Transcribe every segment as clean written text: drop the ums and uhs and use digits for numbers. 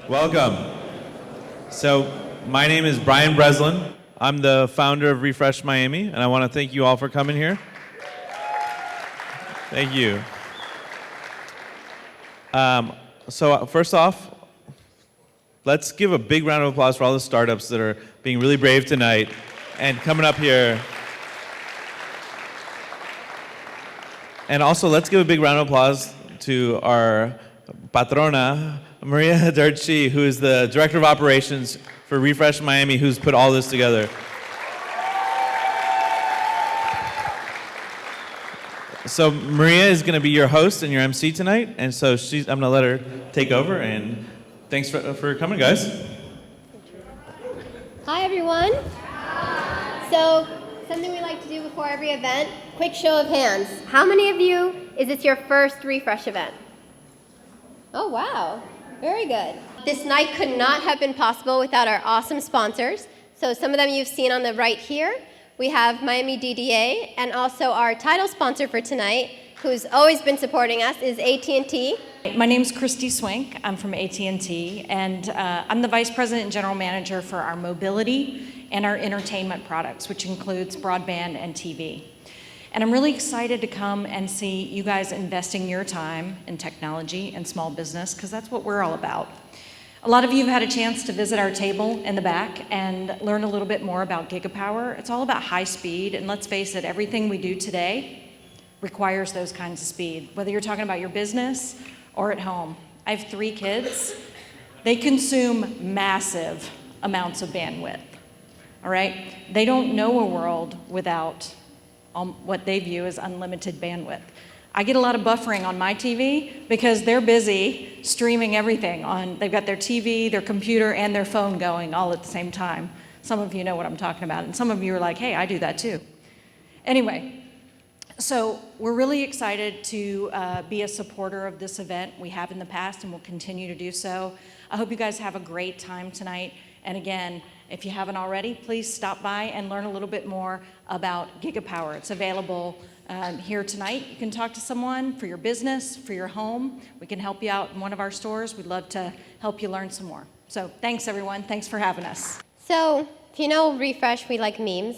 Welcome. So, my name is Brian Breslin. I'm the founder of Refresh Miami, and I want to thank you all for coming here. Thank you. So first off, let's give a big round of applause for all the startups that are being really brave tonight and coming up here. And also, let's give a big round of applause to our patrona, Maria Darchi, who is the Director of Operations for Refresh Miami, who's put all this together. So Maria is going to be your host and your MC tonight, and so I'm going to let her take over, and thanks for coming, guys. Hi, everyone. So something we like to do before every event, quick show of hands. How many of you, is this your first Refresh event? Oh, wow. Very good. This night could not have been possible without our awesome sponsors. So some of them you've seen on the right here. We have Miami DDA, and also our title sponsor for tonight, who's always been supporting us, is AT&T. My name's Christy Swink. I'm from AT&T, and I'm the Vice President and General Manager for our mobility and our entertainment products, which includes broadband and TV. And I'm really excited to come and see you guys investing your time in technology and small business, because that's what we're all about. A lot of you have had a chance to visit our table in the back and learn a little bit more about Gigapower. It's all about high speed, and let's face it, everything we do today requires those kinds of speed, whether you're talking about your business or at home. I have 3 kids. They consume massive amounts of bandwidth, all right? They don't know a world without what they view as unlimited bandwidth. I get a lot of buffering on my TV because they're busy streaming everything on, they've got their TV, their computer, and their phone going all at the same time. Some of you know what I'm talking about, and some of you are like, hey, I do that too. Anyway, so we're really excited to be a supporter of this event. We have in the past and will continue to do so. I hope you guys have a great time tonight. And again, if you haven't already, please stop by and learn a little bit more about Gigapower. It's available here tonight. You can talk to someone for your business, for your home. We can help you out in one of our stores. We'd love to help you learn some more. So thanks, everyone. Thanks for having us. So if you know Refresh, we like memes.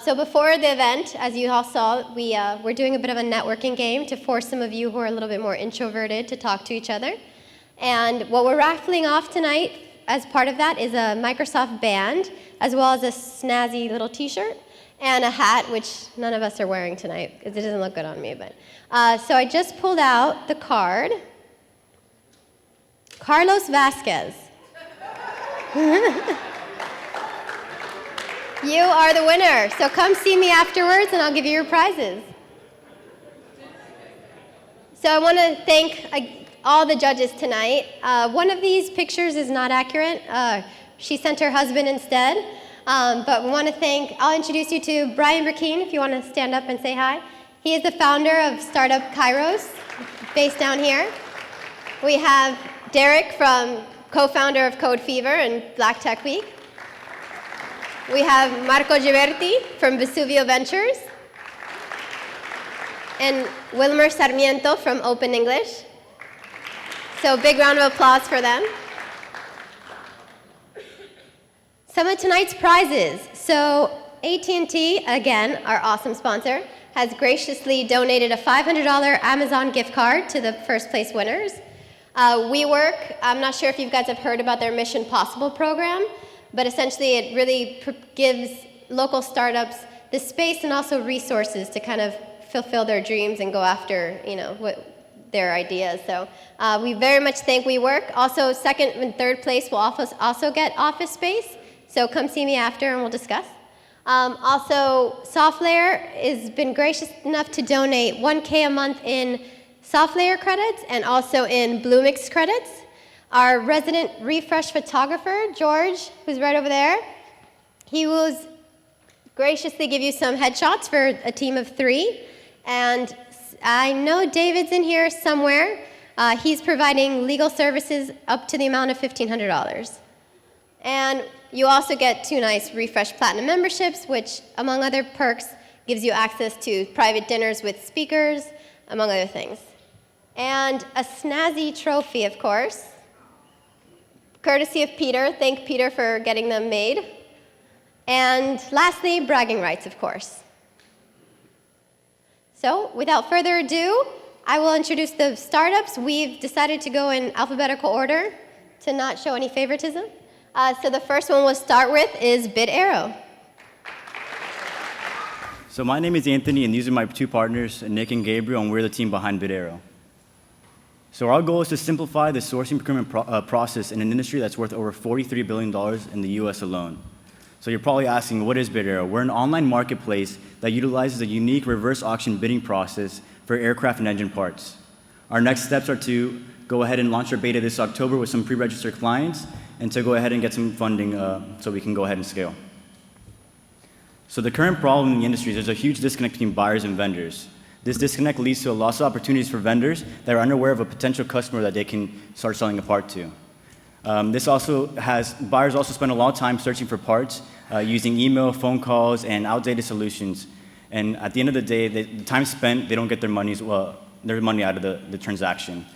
So before the event, as you all saw, we're doing a bit of a networking game to force some of you who are a little bit more introverted to talk to each other. And what we're raffling off tonight as part of that is a Microsoft band, as well as a snazzy little t-shirt and a hat, which none of us are wearing tonight because it doesn't look good on me. But so I just pulled out the card. Carlos Vasquez. You are the winner. So come see me afterwards and I'll give you your prizes. So I want to thank all the judges tonight. One of these pictures is not accurate. She sent her husband instead. But we want to I'll introduce you to Brian Burkeen, if you want to stand up and say hi. He is the founder of Startup Kairos, based down here. We have Derek, co-founder of Code Fever and Black Tech Week. We have Marco Giberti from Vesuvio Ventures. And Wilmer Sarmiento from Open English. So big round of applause for them. Some of tonight's prizes. So AT&T, again, our awesome sponsor, has graciously donated a $500 Amazon gift card to the first place winners. WeWork, I'm not sure if you guys have heard about their Mission Possible program, but essentially it really gives local startups the space and also resources to kind of fulfill their dreams and go after, their ideas. So we very much thank WeWork. Also, second and third place will also get office space. So come see me after and we'll discuss. Also, SoftLayer has been gracious enough to donate $1,000 a month in SoftLayer credits and also in Bluemix credits. Our resident Refresh photographer, George, who's right over there, he will graciously give you some headshots for a team of 3. And I know David's in here somewhere. He's providing legal services up to the amount of $1,500. And you also get 2 nice Refresh Platinum memberships, which, among other perks, gives you access to private dinners with speakers, among other things. And a snazzy trophy, of course. courtesy of Peter. Thank Peter for getting them made. And lastly, bragging rights, of course. So without further ado, I will introduce the startups. We've decided to go in alphabetical order to not show any favoritism. So the first one we'll start with is BitArrow. So my name is Anthony, and these are my two partners, Nick and Gabriel, and we're the team behind BitArrow. So our goal is to simplify the sourcing procurement process in an industry that's worth over $43 billion in the US alone. So you're probably asking, what is BitArrow? We're an online marketplace that utilizes a unique reverse auction bidding process for aircraft and engine parts. Our next steps are to go ahead and launch our beta this October with some pre-registered clients, and to go ahead and get some funding so we can go ahead and scale. So the current problem in the industry is there's a huge disconnect between buyers and vendors. This disconnect leads to a loss of opportunities for vendors that are unaware of a potential customer that they can start selling a part to. Buyers also spend a lot of time searching for parts using email, phone calls, and outdated solutions. And at the end of the day, the time spent, they don't get their money out of the transaction.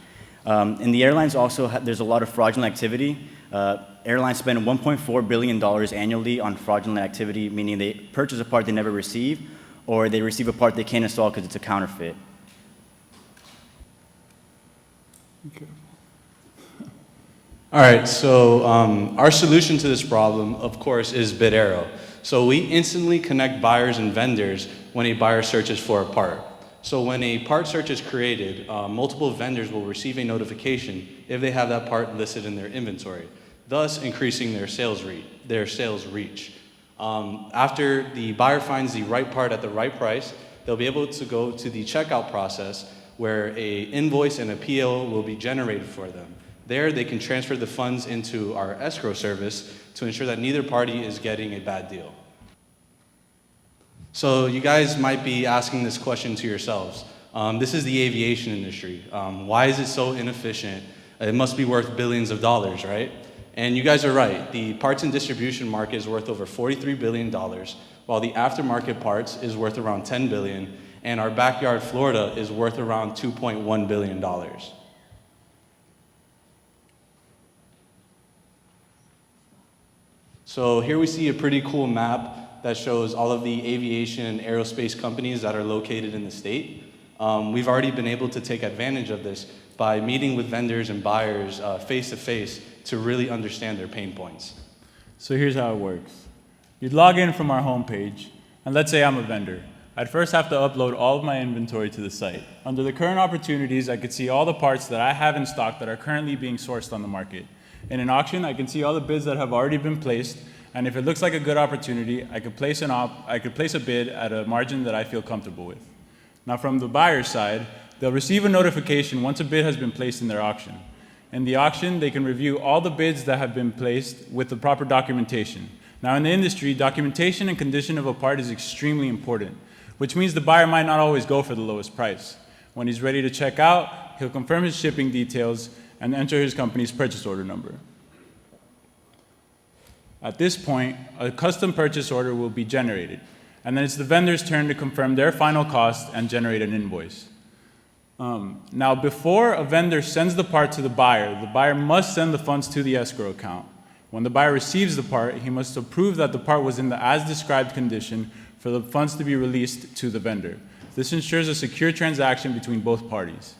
In the airlines also, there's a lot of fraudulent activity. Airlines spend $1.4 billion annually on fraudulent activity, meaning they purchase a part they never receive, or they receive a part they can't install because it's a counterfeit. Okay. All right, so our solution to this problem, of course, is BitArrow. So we instantly connect buyers and vendors when a buyer searches for a part. So when a part search is created, multiple vendors will receive a notification if they have that part listed in their inventory, thus increasing their sales reach. After the buyer finds the right part at the right price, they'll be able to go to the checkout process where an invoice and a PO will be generated for them. There, they can transfer the funds into our escrow service to ensure that neither party is getting a bad deal. So you guys might be asking this question to yourselves. This is the aviation industry. Why is it so inefficient? It must be worth billions of dollars, right? And you guys are right. The parts and distribution market is worth over $43 billion, while the aftermarket parts is worth around $10 billion, and our backyard Florida is worth around $2.1 billion. So here we see a pretty cool map that shows all of the aviation and aerospace companies that are located in the state. We've already been able to take advantage of this by meeting with vendors and buyers face to face to really understand their pain points. So here's how it works. You'd log in from our homepage, and let's say I'm a vendor. I'd first have to upload all of my inventory to the site. Under the current opportunities, I could see all the parts that I have in stock that are currently being sourced on the market. In an auction, I can see all the bids that have already been placed, and if it looks like a good opportunity, I could place a bid at a margin that I feel comfortable with. Now from the buyer's side, they'll receive a notification once a bid has been placed in their auction. In the auction, they can review all the bids that have been placed with the proper documentation. Now in the industry, documentation and condition of a part is extremely important, which means the buyer might not always go for the lowest price. When he's ready to check out, he'll confirm his shipping details and enter his company's purchase order number. At this point, a custom purchase order will be generated, and then it's the vendor's turn to confirm their final cost and generate an invoice. Now, before a vendor sends the part to the buyer must send the funds to the escrow account. When the buyer receives the part, he must approve that the part was in the as-described condition for the funds to be released to the vendor. This ensures a secure transaction between both parties.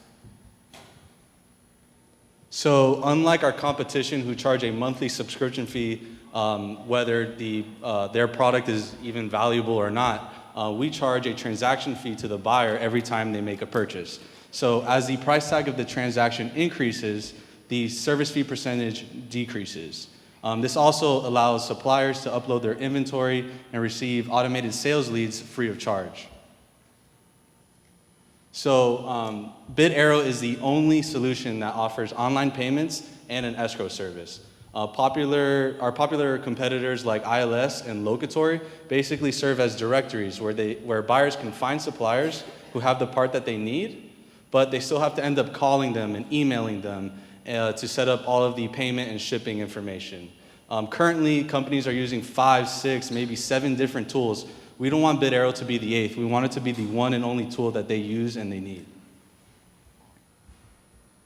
So unlike our competition who charge a monthly subscription fee, whether their product is even valuable or not, we charge a transaction fee to the buyer every time they make a purchase. So as the price tag of the transaction increases, the service fee percentage decreases. This also allows suppliers to upload their inventory and receive automated sales leads free of charge. So BitArrow is the only solution that offers online payments and an escrow service. Our popular competitors like ILS and Locatory basically serve as directories where buyers can find suppliers who have the part that they need, but they still have to end up calling them and emailing them to set up all of the payment and shipping information. Currently, companies are using 5, 6, maybe 7 different tools. We don't want BitArrow to be the 8th. We want it to be the one and only tool that they use and they need.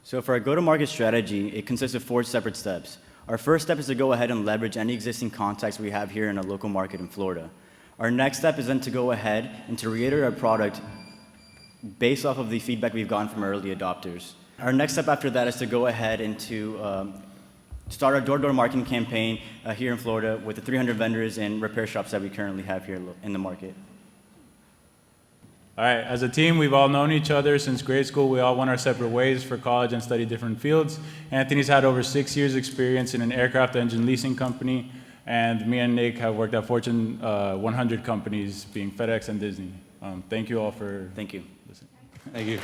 So for our go-to-market strategy, it consists of 4 separate steps. Our first step is to go ahead and leverage any existing contacts we have here in a local market in Florida. Our next step is then to go ahead and to reiterate our product based off of the feedback we've gotten from early adopters. Our next step after that is to go ahead and to start our door-to-door marketing campaign here in Florida with the 300 vendors and repair shops that we currently have here in the market. All right, as a team, we've all known each other since grade school. We all went our separate ways for college and studied different fields. Anthony's had over 6 years experience in an aircraft engine leasing company, and me and Nick have worked at Fortune 100 companies, being FedEx and Disney. Thank you all for Thank you. listening. Thank you.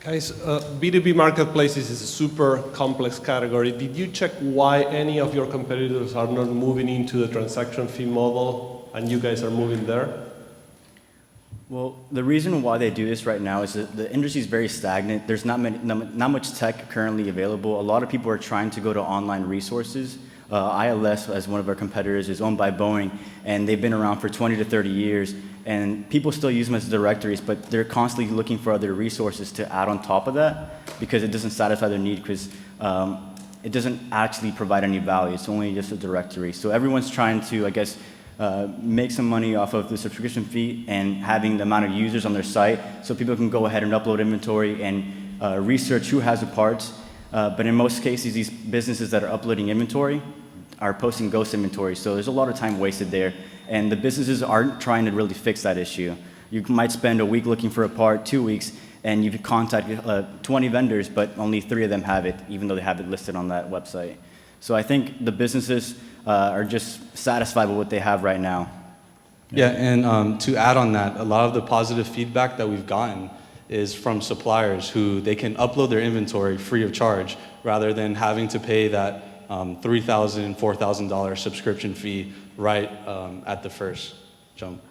Guys, B2B marketplaces is a super complex category. Did you check why any of your competitors are not moving into the transaction fee model and you guys are moving there? Well, the reason why they do this right now is that the industry is very stagnant. There's not much tech currently available. A lot of people are trying to go to online resources. ILS, as one of our competitors, is owned by Boeing, and they've been around for 20 to 30 years. And people still use them as directories, but they're constantly looking for other resources to add on top of that because it doesn't satisfy their need because it doesn't actually provide any value. It's only just a directory. So everyone's trying to, I guess, make some money off of the subscription fee and having the amount of users on their site so people can go ahead and upload inventory and research who has the parts. But in most cases, these businesses that are uploading inventory are posting ghost inventory. So there's a lot of time wasted there. And the businesses aren't trying to really fix that issue. You might spend a week looking for a part, 2 weeks, and you've contacted 20 vendors, but only 3 of them have it, even though they have it listed on that website. So I think the businesses are just satisfied with what they have right now. Yeah, and to add on that, a lot of the positive feedback that we've gotten is from suppliers who they can upload their inventory free of charge rather than having to pay that $3,000, $4,000 subscription fee right at the first jump.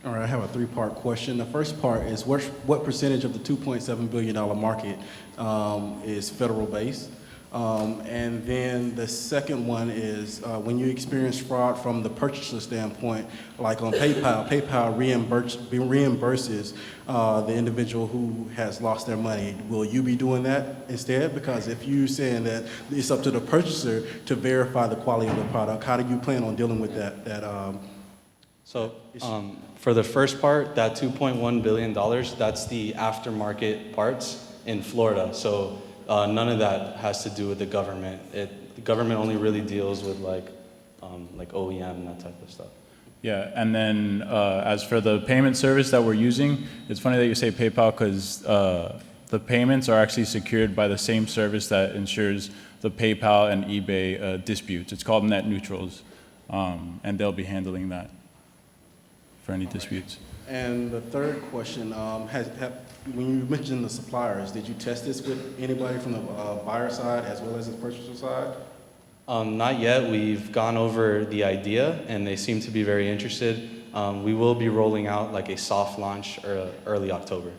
All right, I have a 3-part question. The first part is what percentage of the $2.7 billion market is federal based? And then the second one is when you experience fraud from the purchaser standpoint, like on PayPal, PayPal reimburses the individual who has lost their money. Will you be doing that instead? Because if you're saying that it's up to the purchaser to verify the quality of the product, how do you plan on dealing with that? So for the first part, that $2.1 billion, that's the aftermarket parts in Florida. So none of that has to do with the government. The government only really deals with like OEM and that type of stuff. Yeah, and then as for the payment service that we're using, it's funny that you say PayPal because the payments are actually secured by the same service that ensures the PayPal and eBay disputes. It's called Net Neutrals, and they'll be handling that for any disputes. And the third question, when you mentioned the suppliers, did you test this with anybody from the buyer side as well as the purchaser side? Not yet. We've gone over the idea, and they seem to be very interested. We will be rolling out like a soft launch early October.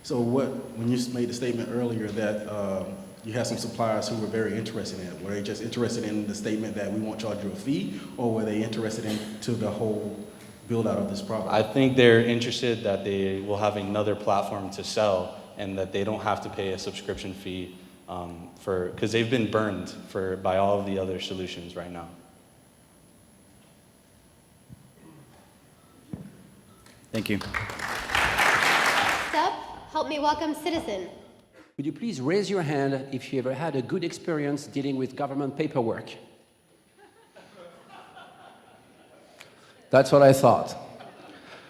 So when you made the statement earlier that you had some suppliers who were very interested in it, were they just interested in the statement that we won't charge you a fee, or were they interested into the whole build out of this product? I think they're interested that they will have another platform to sell and that they don't have to pay a subscription fee because they've been burned by all of the other solutions right now. Thank you. Next up, help me welcome Citizen. Would you please raise your hand if you ever had a good experience dealing with government paperwork? That's what I thought.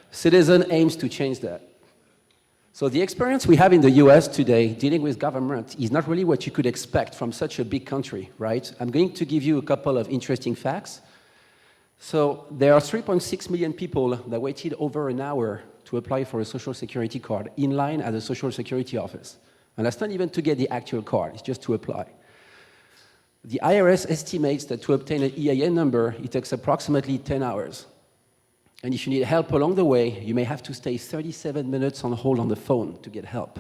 Citizen aims to change that. So the experience we have in the US today dealing with government is not really what you could expect from such a big country, right? I'm going to give you a couple of interesting facts. So there are 3.6 million people that waited over an hour to apply for a social security card in line at the social security office. And that's not even to get the actual card, it's just to apply. The IRS estimates that to obtain an EIN number, it takes approximately 10 hours. And if you need help along the way, you may have to stay 37 minutes on hold on the phone to get help.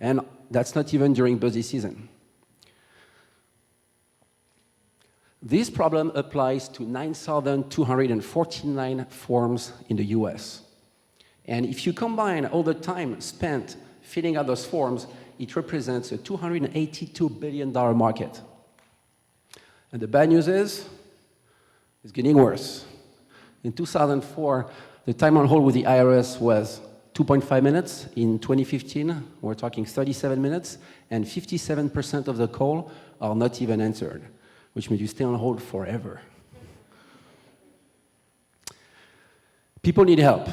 And that's not even during busy season. This problem applies to 9,249 forms in the US. And if you combine all the time spent filling out those forms, it represents a $282 billion market. And the bad news is, it's getting worse. In 2004, the time on hold with the IRS was 2.5 minutes. In 2015, we're talking 37 minutes, and 57% of the call are not even answered, which means you stay on hold forever. People need help,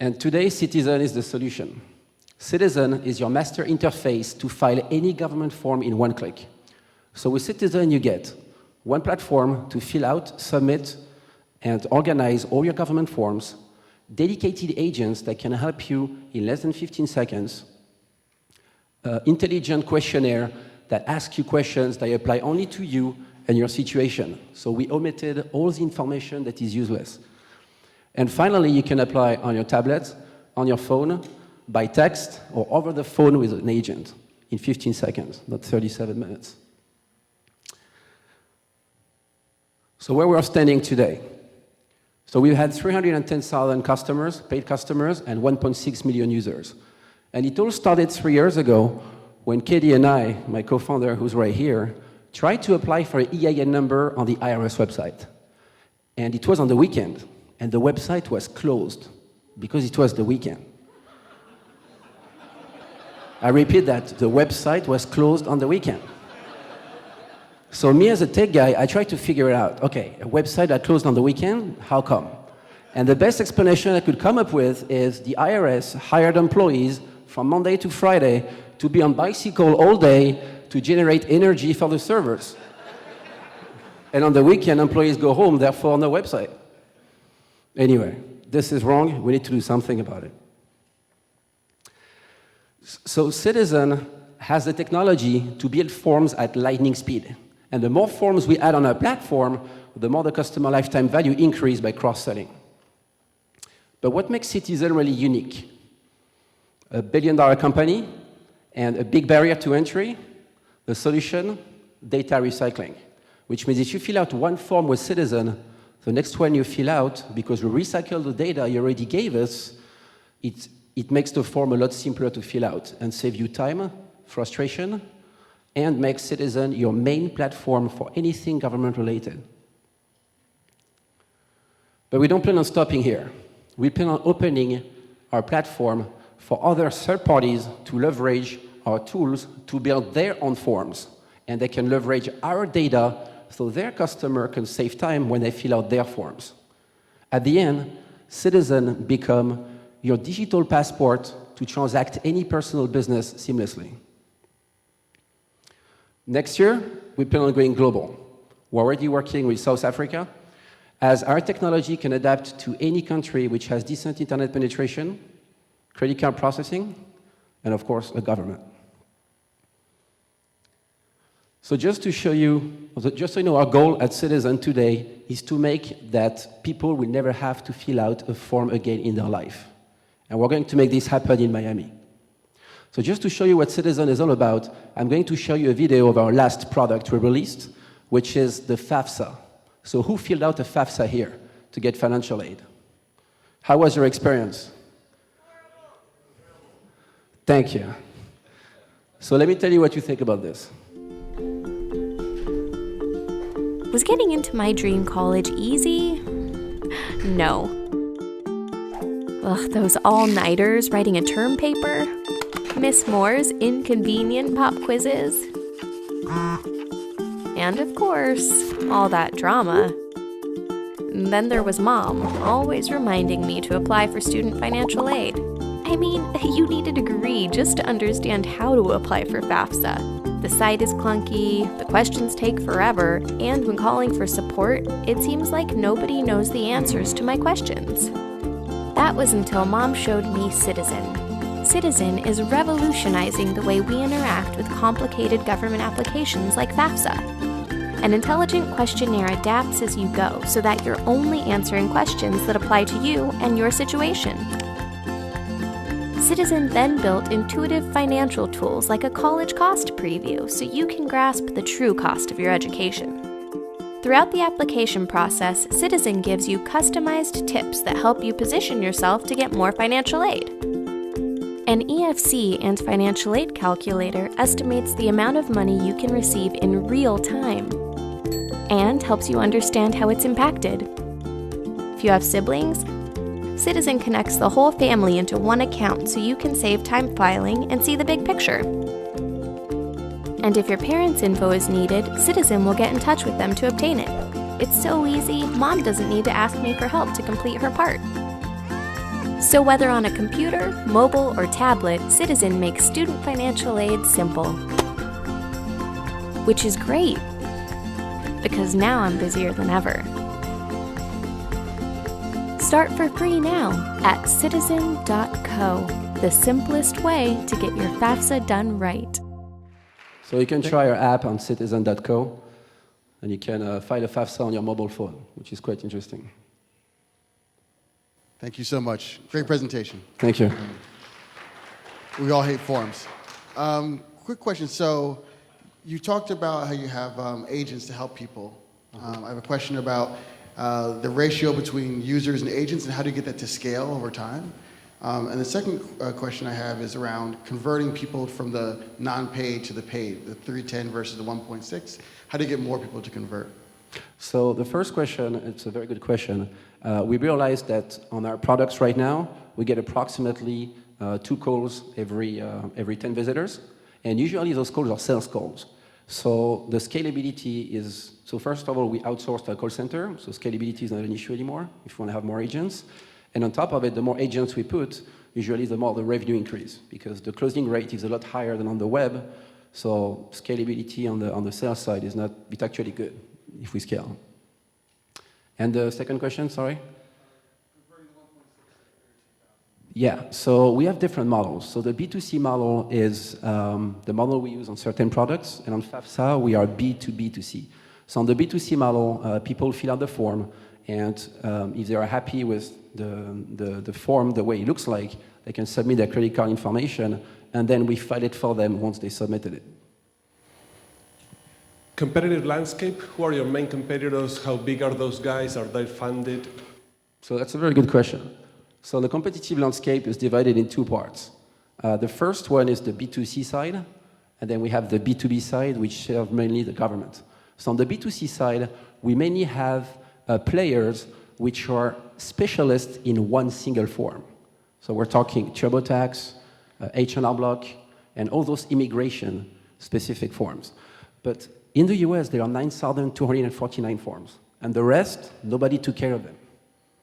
and today Citizen is the solution. Citizen is your master interface to file any government form in one click. So with Citizen, you get one platform to fill out, submit, and organize all your government forms, dedicated agents that can help you in less than 15 seconds, intelligent questionnaire that asks you questions that apply only to you and your situation. So we omitted all the information that is useless. And finally, you can apply on your tablet, on your phone, by text, or over the phone with an agent in 15 seconds, not 37 minutes. So where we're standing today. So we've had 310,000 customers, paid customers, and 1.6 million users. And it all started 3 years ago when Katie and I, my co-founder who's right here, tried to apply for an EIN number on the IRS website. And it was on the weekend, and the website was closed because it was the weekend. I repeat that, the website was closed on the weekend. So me as a tech guy, I tried to figure it out. Okay, a website that closed on the weekend, how come? And the best explanation I could come up with is the IRS hired employees from Monday to Friday to be on bicycle all day to generate energy for the servers. And on the weekend, employees go home, therefore on the website. Anyway, this is wrong. We need to do something about it. So Citizen has the technology to build forms at lightning speed. And the more forms we add on our platform, the more the customer lifetime value increase by cross-selling. But what makes Citizen really unique? A billion-dollar company and a big barrier to entry, the solution, data recycling. Which means if you fill out one form with Citizen, the next one you fill out, because we recycle the data you already gave us, it makes the form a lot simpler to fill out and save you time, frustration, and makes Citizen your main platform for anything government-related. But we don't plan on stopping here. We plan on opening our platform for other third parties to leverage our tools to build their own forms. And they can leverage our data so their customer can save time when they fill out their forms. At the end, Citizen become your digital passport to transact any personal business seamlessly. Next year, we plan on going global. We're already working with South Africa, as our technology can adapt to any country which has decent internet penetration, credit card processing, and of course, a government. So just to show you, just so you know, our goal at Citizen today is to make that people will never have to fill out a form again in their life. And we're going to make this happen in Miami. So just to show you what Citizen is all about, I'm going to show you a video of our last product we released, which is the FAFSA. So who filled out a FAFSA here to get financial aid? How was your experience? Thank you. So let me tell you what you think about this. Was getting into my dream college easy? No. Ugh, those all-nighters writing a term paper? Miss Moore's inconvenient pop quizzes? And of course, all that drama. Then there was Mom, always reminding me to apply for student financial aid. I mean, you need a degree just to understand how to apply for FAFSA. The site is clunky, the questions take forever, and when calling for support, it seems like nobody knows the answers to my questions. That was until Mom showed me Citizen. Citizen is revolutionizing the way we interact with complicated government applications like FAFSA. An intelligent questionnaire adapts as you go so that you're only answering questions that apply to you and your situation. Citizen then built intuitive financial tools like a college cost preview so you can grasp the true cost of your education. Throughout the application process, Citizen gives you customized tips that help you position yourself to get more financial aid. An EFC and financial aid calculator estimates the amount of money you can receive in real time and helps you understand how it's impacted. If you have siblings, Citizen connects the whole family into one account so you can save time filing and see the big picture. And if your parents' info is needed, Citizen will get in touch with them to obtain it. It's so easy, Mom doesn't need to ask me for help to complete her part. So whether on a computer, mobile, or tablet, Citizen makes student financial aid simple. Which is great, because now I'm busier than ever. Start for free now at citizen.co, the simplest way to get your FAFSA done right. So you can try our app on citizen.co, and you can file a FAFSA on your mobile phone, which is quite interesting. Thank you so much. Great presentation. Thank you. We all hate forms. Quick question. So you talked about how you have agents to help people. I have a question about the ratio between users and agents and how do you get that to scale over time? And the second question I have is around converting people from the non-paid to the paid, the 310 versus the 1.6. How do you get more people to convert? So the first question, it's a very good question. We realized that on our products right now, we get approximately 2 calls every 10 visitors. And usually those calls are sales calls. So the scalability is, so first of all, we outsourced our call center. So scalability is not an issue anymore if we want to have more agents. And on top of it, the more agents we put, usually the more the revenue increase because the closing rate is a lot higher than on the web. So scalability on the sales side is not, it's actually good if we scale. And the second question, sorry? Yeah, so we have different models. So the B2C model is the model we use on certain products, and on FAFSA, we are B2B2C. So on the B2C model, people fill out the form, and if they are happy with the form, the way it looks like, they can submit their credit card information, and then we file it for them once they submitted it. Competitive landscape, who are your main competitors? How big are those guys? Are they funded? So that's a very good question. So the competitive landscape is divided in 2 parts. The first one is the B2C side, and then we have the B2B side, which serve mainly the government. So on the B2C side, we mainly have players which are specialists in one single form. So we're talking TurboTax, H&R Block, and all those immigration-specific forms. But in the US, there are 9,249 forms, and the rest, nobody took care of them.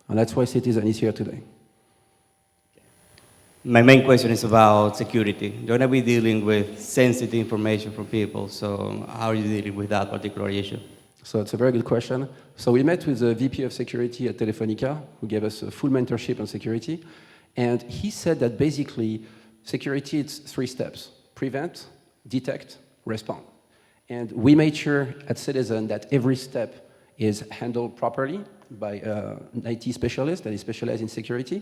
And that's why Citizen is here today. My main question is about security. You're going to be dealing with sensitive information from people, so how are you dealing with that particular issue? So it's a very good question. So we met with the VP of security at Telefonica, who gave us a full mentorship on security. And he said that basically, security, it's 3 steps: prevent, detect, respond. And we made sure at Citizen that every step is handled properly by an IT specialist that is specialized in security.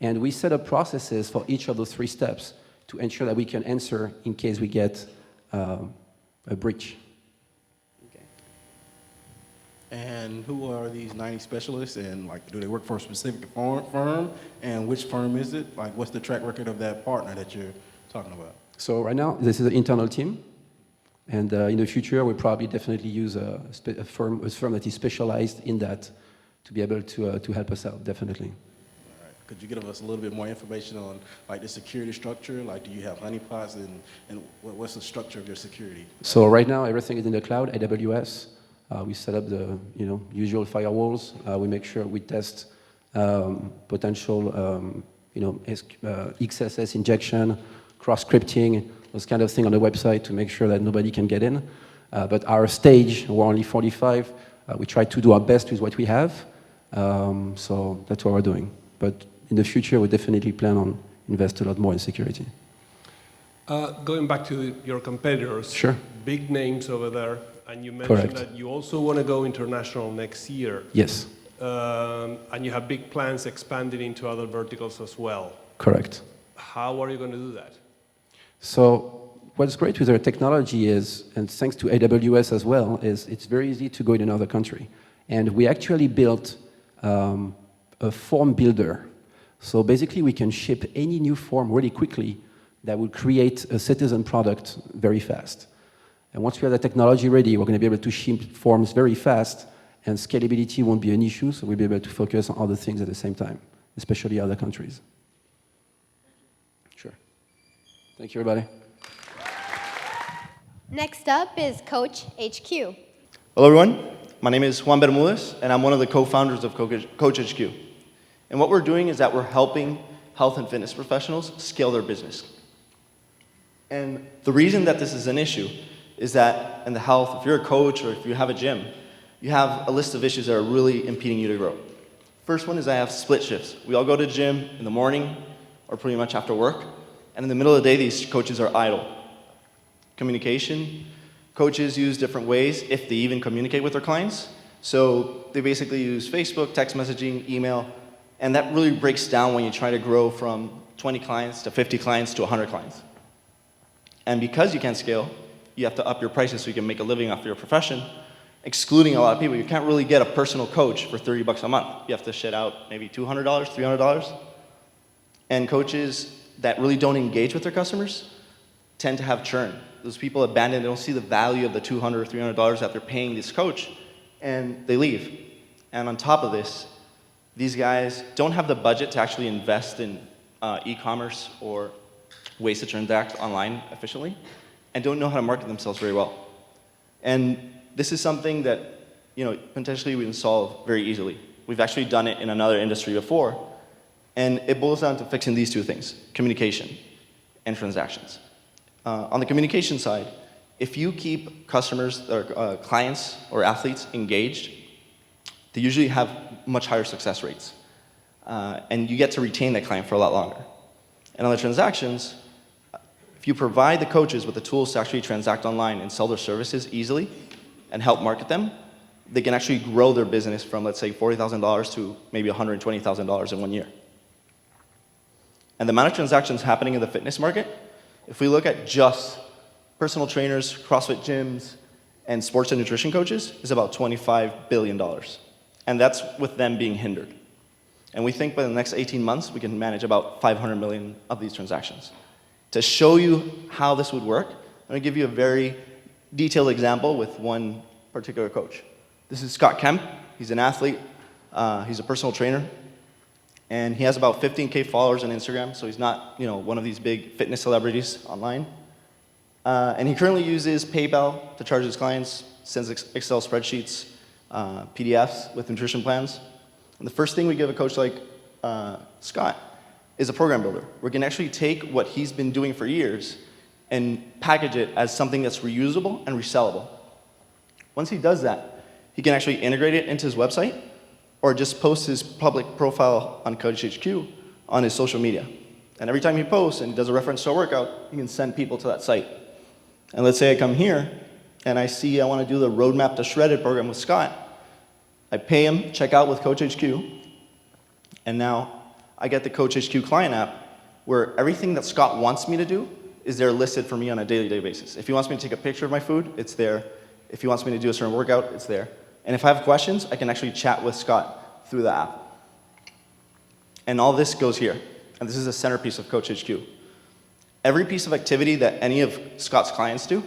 And we set up processes for each of those 3 steps to ensure that we can answer in case we get a breach. Okay. And who are these 90 specialists, and like, do they work for a specific firm? And which firm is it? Like, what's the track record of that partner that you're talking about? So right now, this is an internal team. And in the future, we'll probably definitely use a firm that is specialized in that to be able to help us out, definitely. All right. Could you give us a little bit more information on like the security structure? Like, do you have honeypots, and what's the structure of your security? So right now, everything is in the cloud, AWS. We set up the usual firewalls. We make sure we test potential XSS injection, cross-scripting, those kind of things on the website to make sure that nobody can get in. But our stage, we're only 45. We try to do our best with what we have. So that's what we're doing. But in the future, we definitely plan on invest a lot more in security. Going back to your competitors, sure. Big names over there, and you mentioned Correct. that you also want to go international next year. Yes. And you have big plans expanding into other verticals as well. Correct. How are you going to do that? So what's great with our technology is, and thanks to AWS as well, is it's very easy to go in another country. And we actually built a form builder. So basically, we can ship any new form really quickly that will create a citizen product very fast. And once we have the technology ready, we're going to be able to ship forms very fast, and scalability won't be an issue, so we'll be able to focus on other things at the same time, especially other countries. Sure. Thank you, everybody. Next up is Coach HQ. Hello, everyone. My name is Juan Bermudez, and I'm one of the co-founders of Coach HQ. And what we're doing is that we're helping health and fitness professionals scale their business. And the reason that this is an issue is that in the health, if you're a coach or if you have a gym, you have a list of issues that are really impeding you to grow. First one is I have split shifts. We all go to the gym in the morning or pretty much after work, and in the middle of the day, these coaches are idle. Communication, coaches use different ways if they even communicate with their clients. So they basically use Facebook, text messaging, email, and that really breaks down when you try to grow from 20 clients to 50 clients to 100 clients. And because you can't scale, you have to up your prices so you can make a living off your profession, excluding a lot of people. You can't really get a personal coach for $30 a month. You have to shit out maybe $200, $300. And coaches that really don't engage with their customers tend to have churn. Those people abandon, they don't see the value of the $200 or $300 that they're paying this coach, and they leave. And on top of this, these guys don't have the budget to actually invest in e-commerce or ways to transact online efficiently, and don't know how to market themselves very well. And this is something that, potentially we can solve very easily. We've actually done it in another industry before, and it boils down to fixing these two things: communication and transactions. On the communication side, if you keep customers or clients or athletes engaged, they usually have much higher success rates. And you get to retain that client for a lot longer. And on the transactions, if you provide the coaches with the tools to actually transact online and sell their services easily and help market them, they can actually grow their business from, let's say, $40,000 to maybe $120,000 in 1 year. And the amount of transactions happening in the fitness market, if we look at just personal trainers, CrossFit gyms, and sports and nutrition coaches, is about $25 billion. And that's with them being hindered. And we think by the next 18 months, we can manage about 500 million of these transactions. To show you how this would work, I'm going to give you a very detailed example with one particular coach. This is Scott Kemp. He's an athlete. He's a personal trainer. And he has about 15K followers on Instagram, so he's not, one of these big fitness celebrities online. And he currently uses PayPal to charge his clients, sends Excel spreadsheets, PDFs with nutrition plans. And the first thing we give a coach like Scott is a program builder. We can actually take what he's been doing for years and package it as something that's reusable and resellable. Once he does that, he can actually integrate it into his website or just post his public profile on Coach HQ on his social media. And every time he posts and does a reference to a workout, he can send people to that site. And let's say I come here and I see I want to do the Roadmap to Shredded program with Scott. I pay him, check out with Coach HQ, and now I get the Coach HQ client app where everything that Scott wants me to do is there listed for me on a daily basis. If he wants me to take a picture of my food, it's there. If he wants me to do a certain workout, it's there. And if I have questions, I can actually chat with Scott through the app. And all this goes here. And this is the centerpiece of Coach HQ. Every piece of activity that any of Scott's clients do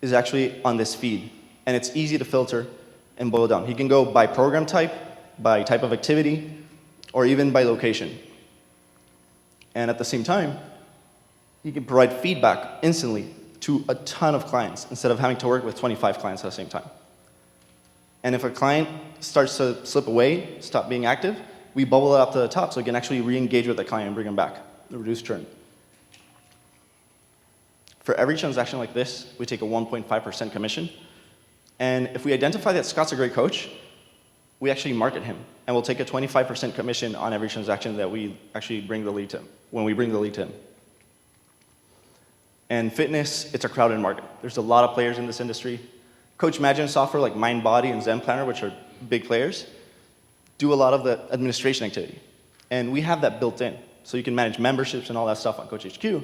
is actually on this feed. And it's easy to filter and boil down. He can go by program type, by type of activity, or even by location. And at the same time, he can provide feedback instantly to a ton of clients instead of having to work with 25 clients at the same time. And if a client starts to slip away, stop being active, we bubble it up to the top so we can actually re-engage with the client and bring them back, reduce churn. For every transaction like this, we take a 1.5% commission. And if we identify that Scott's a great coach, we actually market him. And we'll take a 25% commission on every transaction that we actually bring the lead to him, when we bring the lead to him. And fitness, it's a crowded market. There's a lot of players in this industry. Coach management software like MindBody and Zen Planner, which are big players, do a lot of the administration activity. And we have that built in. So you can manage memberships and all that stuff on Coach HQ.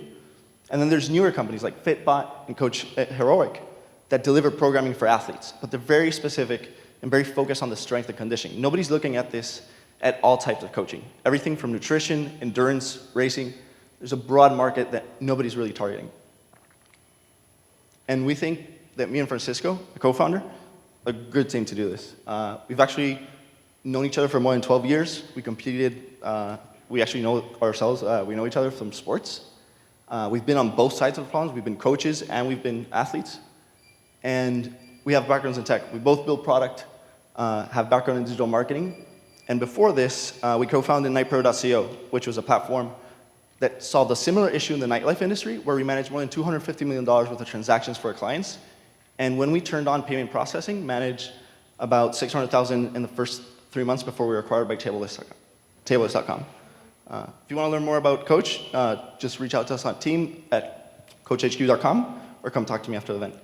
And then there's newer companies like Fitbot and Coach Heroic that deliver programming for athletes, but they're very specific and very focused on the strength and conditioning. Nobody's looking at this at all types of coaching. Everything from nutrition, endurance, racing. There's a broad market that nobody's really targeting. And we think that me and Francisco, the co-founder, a good team to do this. We've actually known each other for more than 12 years. We competed, we actually know ourselves, we know each other from sports. We've been on both sides of the problems. We've been coaches and we've been athletes. And we have backgrounds in tech. We both build product, have background in digital marketing. And before this, we co-founded nightpro.co, which was a platform that solved a similar issue in the nightlife industry, where we managed more than $250 million worth of transactions for our clients. And when we turned on payment processing, managed about $600,000 in the first 3 months before we were acquired by Tableless.com. If you want to learn more about Coach, just reach out to us on team@coachhq.com or come talk to me after the event.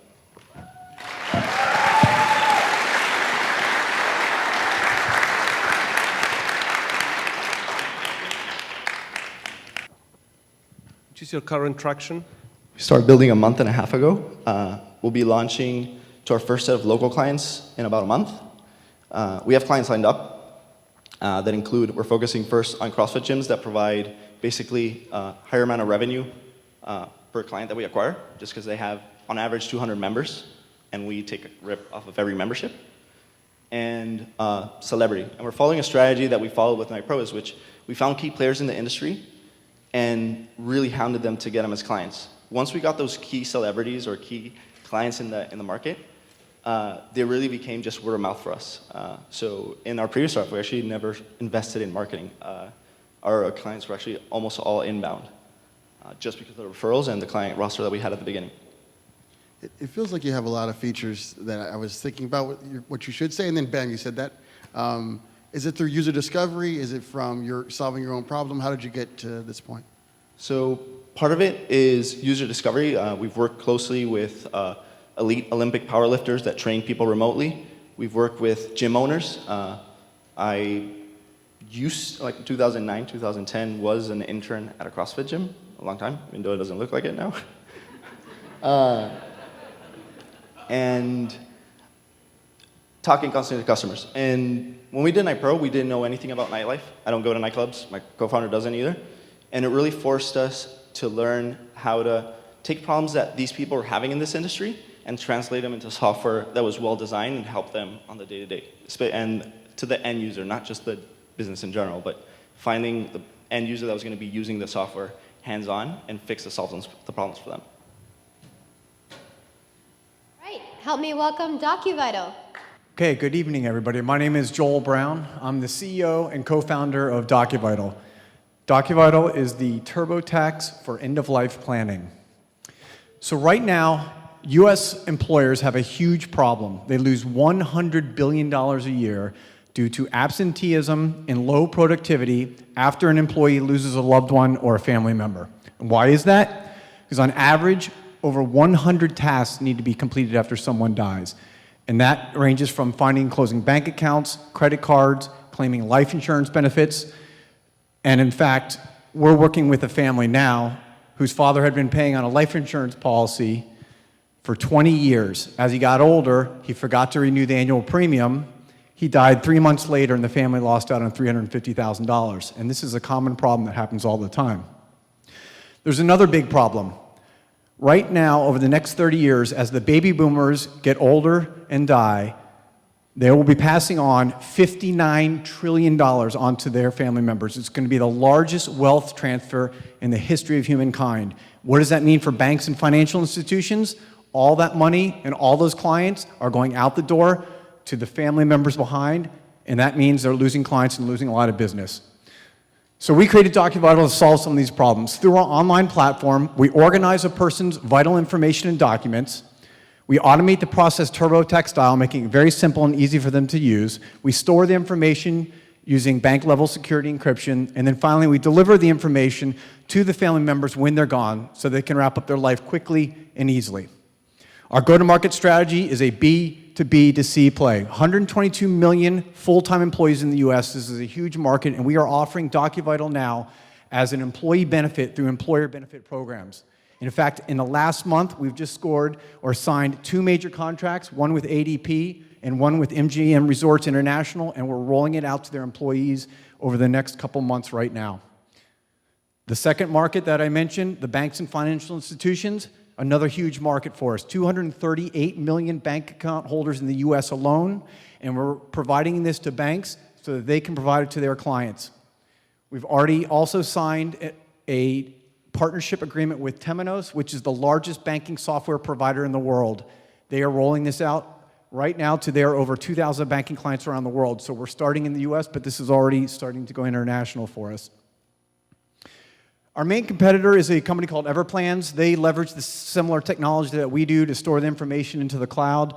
Which is your current traction? We started building a month and a half ago. We'll be launching to our first set of local clients in about a month. We have clients lined up that include, we're focusing first on CrossFit gyms that provide basically a higher amount of revenue per client that we acquire, just because they have, on average, 200 members, and we take a rip off of every membership. And celebrity. And we're following a strategy that we followed with Night Pros, which we found key players in the industry and really hounded them to get them as clients. Once we got those key celebrities or key clients in the market, they really became just word of mouth for us. So in our previous startup, we actually never invested in marketing. Our clients were actually almost all inbound, just because of the referrals and the client roster that we had at the beginning. It feels like you have a lot of features that I was thinking about what you should say, and then bam, you said that. Is it through user discovery? Is it from your solving your own problem? How did you get to this point? So part of it is user discovery. We've worked closely with elite Olympic powerlifters that train people remotely. We've worked with gym owners. I used, like in 2009, 2010, was an intern at a CrossFit gym, a long time, even though it doesn't look like it now. And talking constantly to customers. And when we did Night Pro, we didn't know anything about nightlife. I don't go to nightclubs. My co-founder doesn't either. And it really forced us to learn how to take problems that these people were having in this industry and translate them into software that was well designed and help them on the day-to-day. And to the end user, not just the business in general, but finding the end user that was going to be using the software hands-on and fix the problems for them. Right, help me welcome DocuVital. Okay, good evening, everybody. My name is Joel Brown. I'm the CEO and co-founder of DocuVital. DocuVital is the TurboTax for end-of-life planning. So right now, US employers have a huge problem. They lose $100 billion a year due to absenteeism and low productivity after an employee loses a loved one or a family member. And why is that? Because on average, over 100 tasks need to be completed after someone dies. And that ranges from finding and closing bank accounts, credit cards, claiming life insurance benefits. And in fact, we're working with a family now whose father had been paying on a life insurance policy for 20 years. As he got older, he forgot to renew the annual premium. He died 3 months later, and the family lost out on $350,000. And this is a common problem that happens all the time. There's another big problem. Right now, over the next 30 years, as the baby boomers get older and die, they will be passing on $59 trillion onto their family members. It's going to be the largest wealth transfer in the history of humankind. What does that mean for banks and financial institutions? All that money and all those clients are going out the door to the family members behind, and that means they're losing clients and losing a lot of business. So we created DocuVital to solve some of these problems. Through our online platform, we organize a person's vital information and documents. We automate the process TurboTax style, making it very simple and easy for them to use. We store the information using bank-level security encryption. And then finally, we deliver the information to the family members when they're gone so they can wrap up their life quickly and easily. Our go-to-market strategy is a B2B2C play. 122 million full-time employees in the US. This is a huge market, and we are offering DocuVital now as an employee benefit through employer benefit programs. In fact, in the last month, we've just scored or signed 2 major contracts, one with ADP and one with MGM Resorts International, and we're rolling it out to their employees over the next couple months right now. The second market that I mentioned, the banks and financial institutions, another huge market for us. 238 million bank account holders in the US alone, and we're providing this to banks so that they can provide it to their clients. We've already also signed a partnership agreement with Temenos, which is the largest banking software provider in the world. They are rolling this out right now to their over 2,000 banking clients around the world. So we're starting in the US, but this is already starting to go international for us. Our main competitor is a company called Everplans. They leverage the similar technology that we do to store the information into the cloud.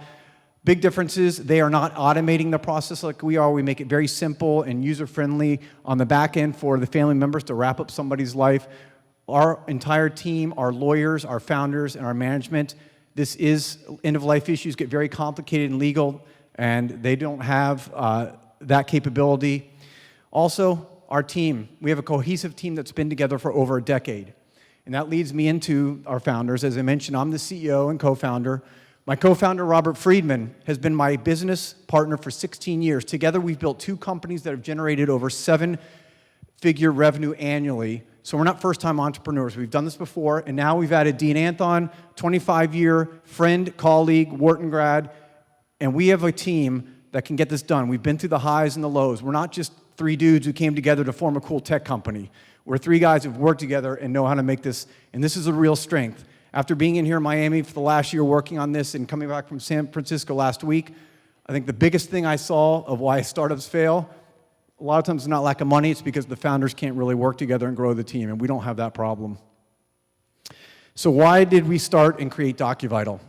Big difference is they are not automating the process like we are. We make it very simple and user-friendly on the back end for the family members to wrap up somebody's life. Our entire team, our lawyers, our founders, and our management, this is end-of-life issues get very complicated and legal, and they don't have that capability. Also, our team, we have a cohesive team that's been together for over a decade. And that leads me into our founders. As I mentioned, I'm the CEO and co-founder. My co-founder, Robert Friedman, has been my business partner for 16 years. Together, we've built 2 companies that have generated over 7-figure revenue annually. So we're not first-time entrepreneurs. We've done this before, and now we've added Dean Anthon, 25-year friend, colleague, Wharton grad, and we have a team that can get this done. We've been through the highs and the lows. We're not just 3 dudes who came together to form a cool tech company. We're 3 guys who've worked together and know how to make this, and this is a real strength. After being in here in Miami for the last year working on this and coming back from San Francisco last week, I think the biggest thing I saw of why startups fail, a lot of times it's not lack of money, it's because the founders can't really work together and grow the team, and we don't have that problem. So why did we start and create DocuVital?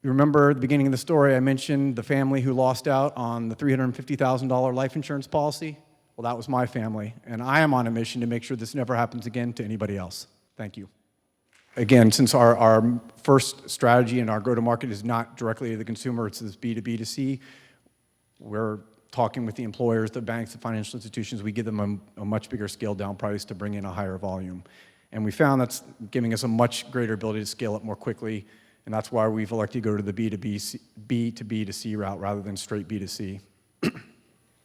You remember at the beginning of the story, I mentioned the family who lost out on the $350,000 life insurance policy? Well, that was my family, and I am on a mission to make sure this never happens again to anybody else. Thank you. Again, since our first strategy and our go-to-market is not directly to the consumer, it's this B2B2C, we're talking with the employers, the banks, the financial institutions. We give them a much bigger scaled-down price to bring in a higher volume. And we found that's giving us a much greater ability to scale up more quickly, and that's why we've elected to go to the B2B2C route rather than straight B2C.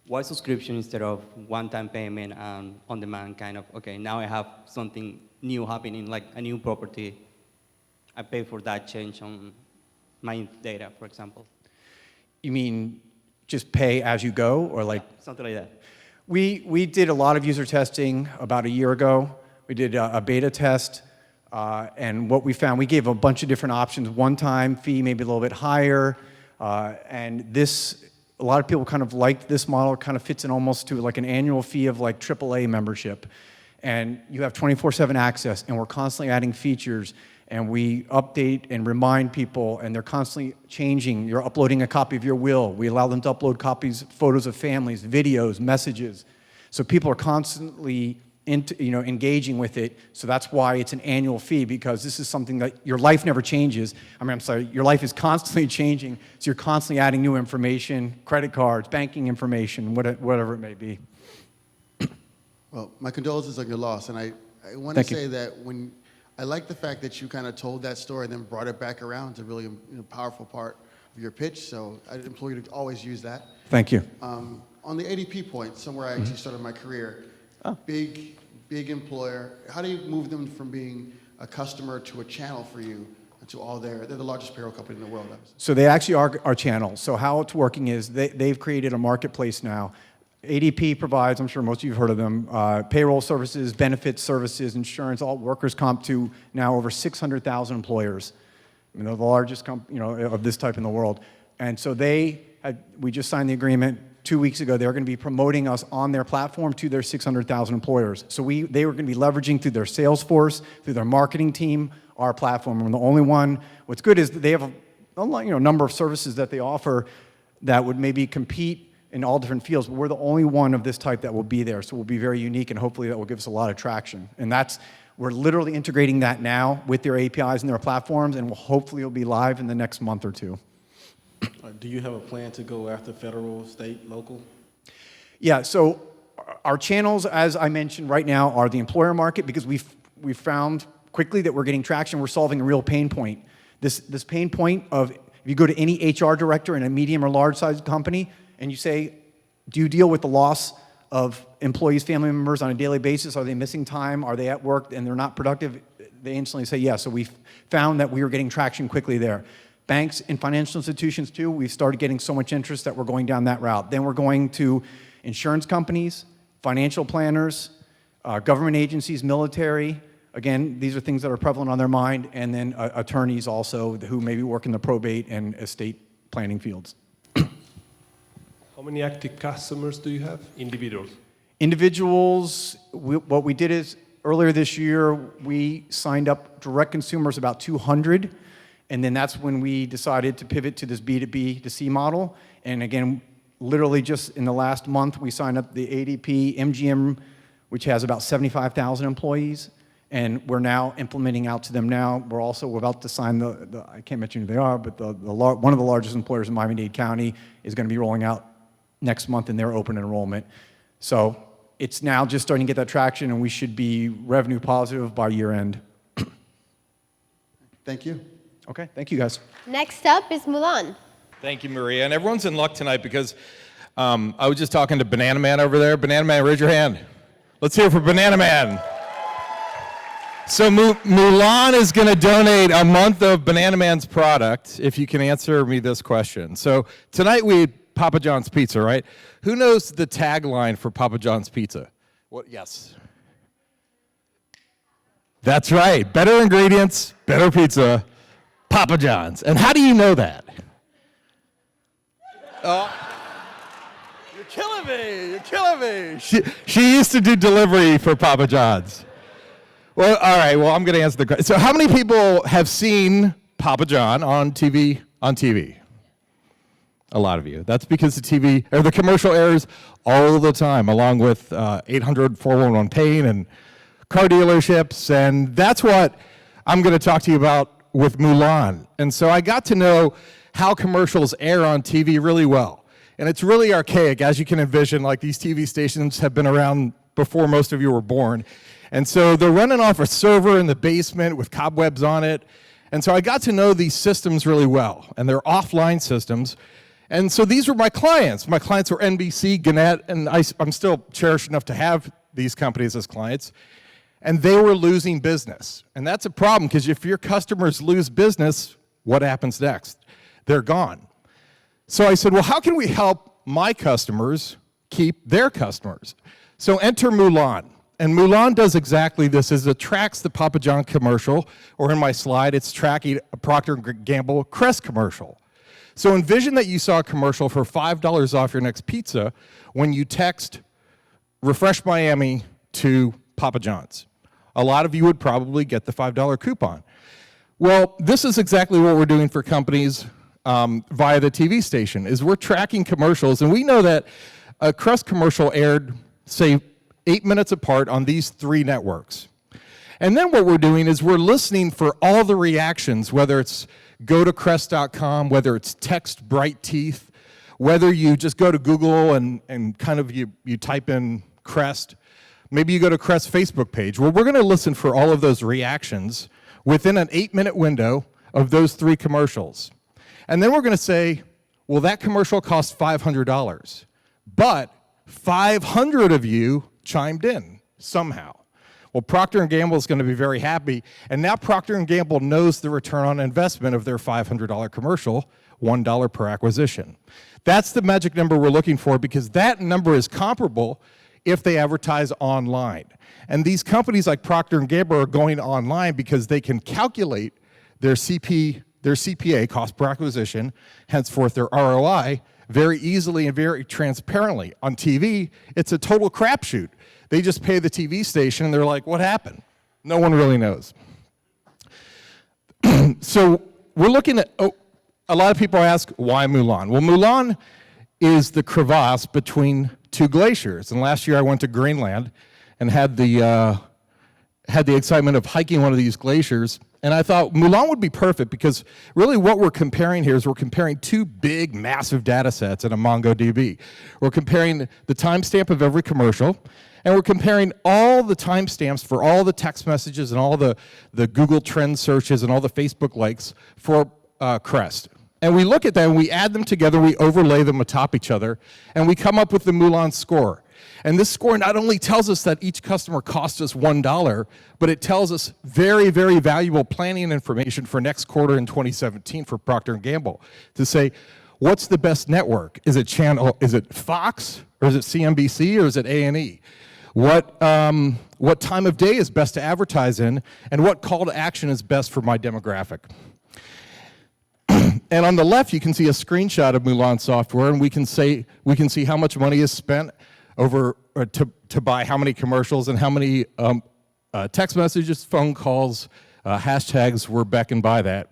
Why subscription instead of one-time payment and on-demand kind of, okay, now I have something new happening, like a new property. I pay for that change on my data, for example. You mean just pay as you go, or like? Yeah, something like that. We did a lot of user testing about a year ago. We did a beta test, and what we found, we gave a bunch of different options. One-time fee, maybe a little bit higher, and this, a lot of people kind of liked this model. It kind of fits in almost to like an annual fee of like AAA membership. And you have 24/7 access, and we're constantly adding features, and we update and remind people, and they're constantly changing. You're uploading a copy of your will. We allow them to upload copies, photos of families, videos, messages. So people are constantly engaging with it. So that's why it's an annual fee, because this is something that your life never changes. Your life is constantly changing, so you're constantly adding new information, credit cards, banking information, whatever it may be. Well, my condolences on your loss, and I want to say that I like the fact that you kind of told that story and then brought it back around to really powerful part of your pitch, so I'd implore you to always use that. Thank you. On the ADP point, somewhere I actually started my career, big employer, how do you move them from being a customer to a channel for you, to all they're the largest payroll company in the world? So they actually are our channel. So how it's working is they've created a marketplace now. ADP provides, I'm sure most of you have heard of them, payroll services, benefits services, insurance, all workers' comp to now over 600,000 employers. I mean, they're the largest company of this type in the world. And so we just signed the agreement 2 weeks ago. They're going to be promoting us on their platform to their 600,000 employers. So they were going to be leveraging through their sales force, through their marketing team, our platform. We're the only one. What's good is that they have a number of services that they offer that would maybe compete in all different fields, but we're the only one of this type that will be there. So we'll be very unique, and hopefully that will give us a lot of traction. And we're literally integrating that now with their APIs and their platforms, and hopefully it'll be live in the next month or 2. Do you have a plan to go after federal, state, local? Yeah, so our channels, as I mentioned right now, are the employer market, because we've found quickly that we're getting traction. We're solving a real pain point. This pain point of, if you go to any HR director in a medium or large sized company and you say, do you deal with the loss of employees, family members on a daily basis? Are they missing time? Are they at work and they're not productive? They instantly say yes. So we found that we were getting traction quickly there. Banks and financial institutions too, we've started getting so much interest that we're going down that route. Then we're going to insurance companies, financial planners, government agencies, military. Again, these are things that are prevalent on their mind. And then attorneys also who maybe work in the probate and estate planning fields. How many active customers do you have? Individuals? Individuals, what we did is earlier this year, we signed up direct consumers about 200. And then that's when we decided to pivot to this B2B to C model. And again, literally just in the last month, we signed up the ADP MGM, which has about 75,000 employees. And we're now implementing out to them now. We're also about to sign I can't mention who they are, but one of the largest employers in Miami-Dade County is going to be rolling out next month in their open enrollment. So it's now just starting to get that traction, and we should be revenue positive by year end. Thank you. Okay, thank you guys. Next up is Mulan. Thank you, Maria. And everyone's in luck tonight because I was just talking to Banana Man over there. Banana Man, raise your hand. Let's hear it for Banana Man. So Mulan is going to donate a month of Banana Man's product if you can answer me this question. So tonight we had Papa John's Pizza, right? Who knows the tagline for Papa John's Pizza? What? Yes. That's right. Better ingredients, better pizza, Papa John's. And how do you know that? You're killing me. You're killing me. She used to do delivery for Papa John's. Well, all right. Well, I'm going to answer the question. So how many people have seen Papa John on TV? A lot of you. That's because the commercial airs all the time, along with 800 411 Pain and car dealerships. And that's what I'm going to talk to you about with Mulan. And so I got to know how commercials air on TV really well. And it's really archaic, as you can envision. Like, these TV stations have been around before most of you were born. And so they're running off a server in the basement with cobwebs on it. And so I got to know these systems really well. And they're offline systems. And so these were my clients. My clients were NBC, Gannett, and I'm still cherished enough to have these companies as clients. And they were losing business. And that's a problem, because if your customers lose business, what happens next? They're gone. So I said, well, how can we help my customers keep their customers? So enter Mulan. And Mulan does exactly this. It tracks the Papa John commercial, or in my slide, it's tracking a Procter & Gamble Crest commercial. So envision that you saw a commercial for $5 off your next pizza when you text Refresh Miami to Papa John's. A lot of you would probably get the $5 coupon. Well, this is exactly what we're doing for companies via the TV station, is we're tracking commercials, and we know that a Crest commercial aired, say, 8 minutes apart on these 3 networks. And then what we're doing is we're listening for all the reactions, whether it's go to crest.com, whether it's text bright teeth, whether you just go to Google and kind of you type in Crest. Maybe you go to Crest's Facebook page. Well, we're going to listen for all of those reactions within an 8-minute window of those 3 commercials. And then we're going to say, well, that commercial cost $500, but 500 of you chimed in somehow. Well, Procter & Gamble is going to be very happy, and now Procter & Gamble knows the return on investment of their $500 commercial, $1 per acquisition. That's the magic number we're looking for, because that number is comparable if they advertise online. And these companies like Procter & Gamble are going online because they can calculate their CPA, cost per acquisition, henceforth their ROI, very easily and very transparently. On TV, it's a total crapshoot. They just pay the TV station, and they're like, what happened? No one really knows. So we're looking at, a lot of people ask, why Mulan? Well, Mulan is the crevasse between 2 glaciers. And last year I went to Greenland and had the excitement of hiking one of these glaciers. And I thought Mulan would be perfect, because really what we're comparing here is we're comparing 2 big, massive data sets in a MongoDB. We're comparing the timestamp of every commercial, And we're comparing all the timestamps for all the text messages and all the Google Trend searches and all the Facebook likes for Crest. And we look at them, we add them together, we overlay them atop each other, and we come up with the Mulan score. And this score not only tells us that each customer cost us $1, but it tells us very, very valuable planning information for next quarter in 2017 for Procter & Gamble to say, what's the best network? Is it Fox, or is it CNBC, or is it A&E? What time of day is best to advertise in, and what call to action is best for my demographic? And on the left, you can see a screenshot of Mulan software, and we can see how much money is spent to buy how many commercials and how many text messages, phone calls, hashtags were beckoned by that.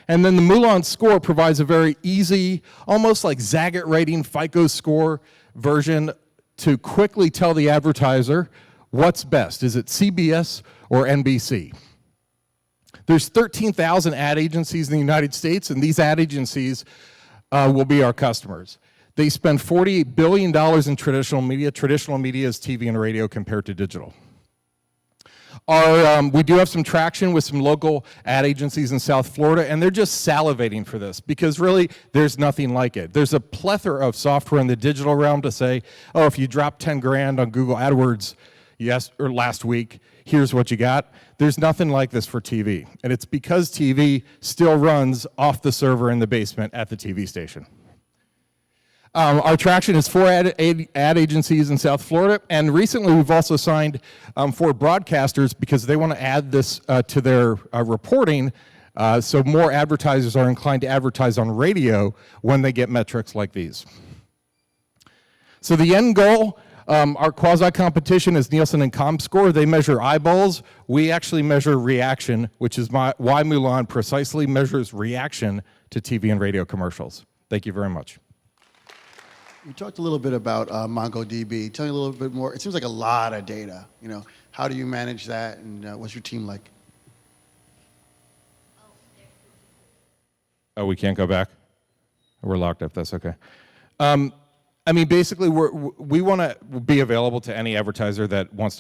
And then the Mulan score provides a very easy, almost like Zagat rating FICO score version to quickly tell the advertiser what's best. Is it CBS or NBC? There's 13,000 ad agencies in the United States, and these ad agencies will be our customers. They spend $48 billion in traditional media. Traditional media is TV and radio compared to digital. We do have some traction with some local ad agencies in South Florida, and they're just salivating for this because really there's nothing like it. There's a plethora of software in the digital realm to say, oh, if you drop 10 grand on Google AdWords last week, here's what you got. There's nothing like this for TV, and it's because TV still runs off the server in the basement at the TV station. Our traction is 4 ad agencies in South Florida, and recently we've also signed 4 broadcasters because they want to add this to their reporting, so more advertisers are inclined to advertise on radio when they get metrics like these. So the end goal, our quasi-competition is Nielsen and ComScore. They measure eyeballs. We actually measure reaction, which is why Mulan precisely measures reaction to TV and radio commercials. Thank you very much. You talked a little bit about MongoDB. Tell me a little bit more. It seems like a lot of data. How do you manage that, and what's your team like? Oh, we can't go back? We're locked up. That's okay. I mean, basically, we want to be available to any advertiser that wants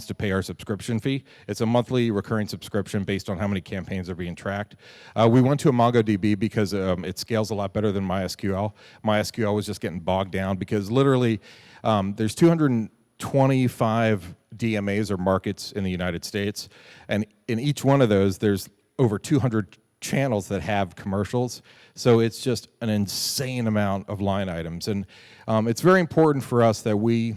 to pay our subscription fee. It's a monthly recurring subscription based on how many campaigns are being tracked. We went to a MongoDB because it scales a lot better than MySQL. MySQL was just getting bogged down because literally there's 225 DMAs or markets in the United States, and in each one of those there's over 200 channels that have commercials. So it's just an insane amount of line items, and it's very important for us that we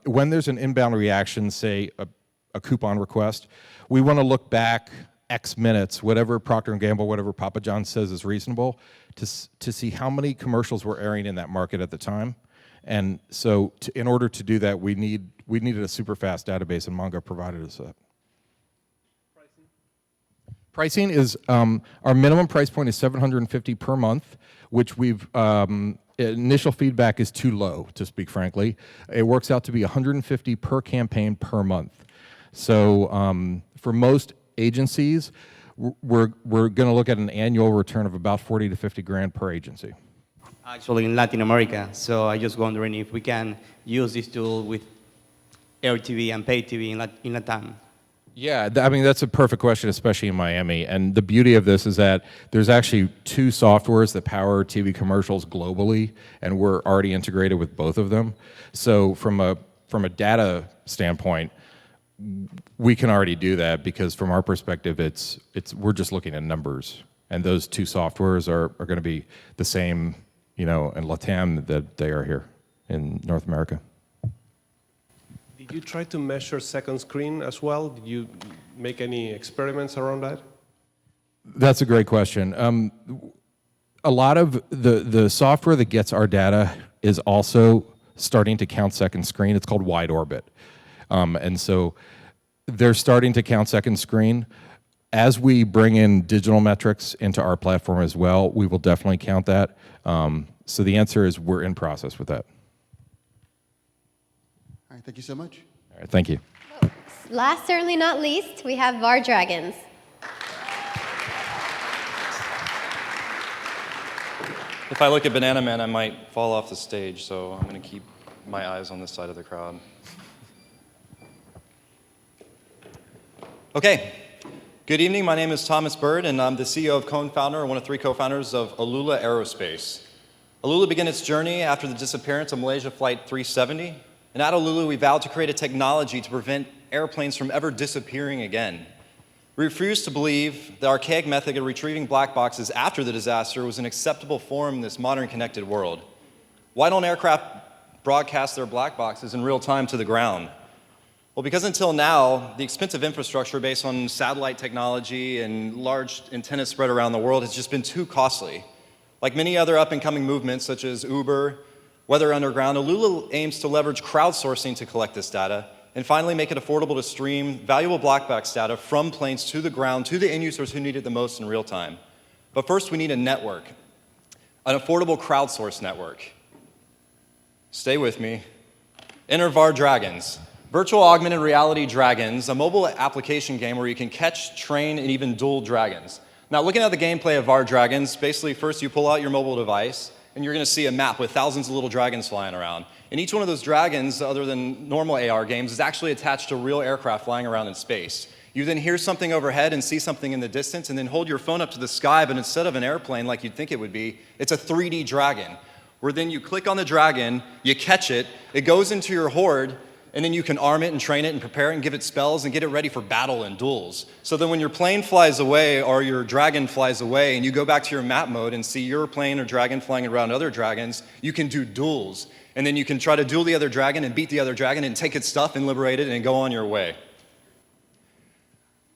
when there's an inbound reaction, say a coupon request, we want to look back X minutes, whatever Procter & Gamble, whatever Papa John says is reasonable, to see how many commercials were airing in that market at the time. And so in order to do that, we needed a super fast database, and Mongo provided us that. Pricing is, our minimum price point is $750 per month, which we've, initial feedback is too low, to speak frankly. It works out to be $150 per campaign per month. So for most agencies, we're going to look at an annual return of about 40 to 50 grand per agency. Actually in Latin America, so I just wondering if we can use this tool with Air TV and Pay TV in Latam. Yeah, I mean, that's a perfect question, especially in Miami. And the beauty of this is that there's actually 2 softwares that power TV commercials globally, and we're already integrated with both of them. So from a data standpoint, we can already do that because from our perspective, we're just looking at numbers. And those 2 softwares are going to be the same, in Latam that they are here in North America. Did you try to measure second screen as well? Did you make any experiments around that? That's a great question. A lot of the software that gets our data is also starting to count second screen. It's called wide orbit. And so they're starting to count second screen. As we bring in digital metrics into our platform as well, we will definitely count that. So the answer is we're in process with that. All right, thank you so much. All right, thank you. Last, certainly not least, we have VAR Dragons. If I look at Banana Man, I might fall off the stage, so I'm going to keep my eyes on this side of the crowd. Okay. Good evening. My name is Thomas Bird, and I'm the CEO of co-founder, one of 3 co-founders of Alula Aerospace. Alula began its journey after the disappearance of Malaysia Flight 370. And at Alula, we vowed to create a technology to prevent airplanes from ever disappearing again. We refused to believe the archaic method of retrieving black boxes after the disaster was an acceptable form in this modern connected world. Why don't aircraft broadcast their black boxes in real time to the ground? Well, because until now, the expensive infrastructure based on satellite technology and large antennas spread around the world has just been too costly. Like many other up-and-coming movements, such as Uber, Weather Underground, Alula aims to leverage crowdsourcing to collect this data and finally make it affordable to stream valuable black box data from planes to the ground to the end users who need it the most in real time. But first, we need a network, an affordable crowdsource network. Stay with me. Enter VAR Dragons. Virtual Augmented Reality Dragons, a mobile application game where you can catch, train, and even duel dragons. Now, looking at the gameplay of VAR Dragons, basically first you pull out your mobile device, and you're going to see a map with thousands of little dragons flying around. And each one of those dragons, other than normal AR games, is actually attached to real aircraft flying around in space. You then hear something overhead and see something in the distance, and then hold your phone up to the sky, but instead of an airplane like you'd think it would be, it's a 3D dragon, where then you click on the dragon, you catch it, it goes into your horde, and then you can arm it and train it and prepare it and give it spells and get it ready for battle and duels. So then when your plane flies away or your dragon flies away and you go back to your map mode and see your plane or dragon flying around other dragons, you can do duels. And then you can try to duel the other dragon and beat the other dragon and take its stuff and liberate it and go on your way.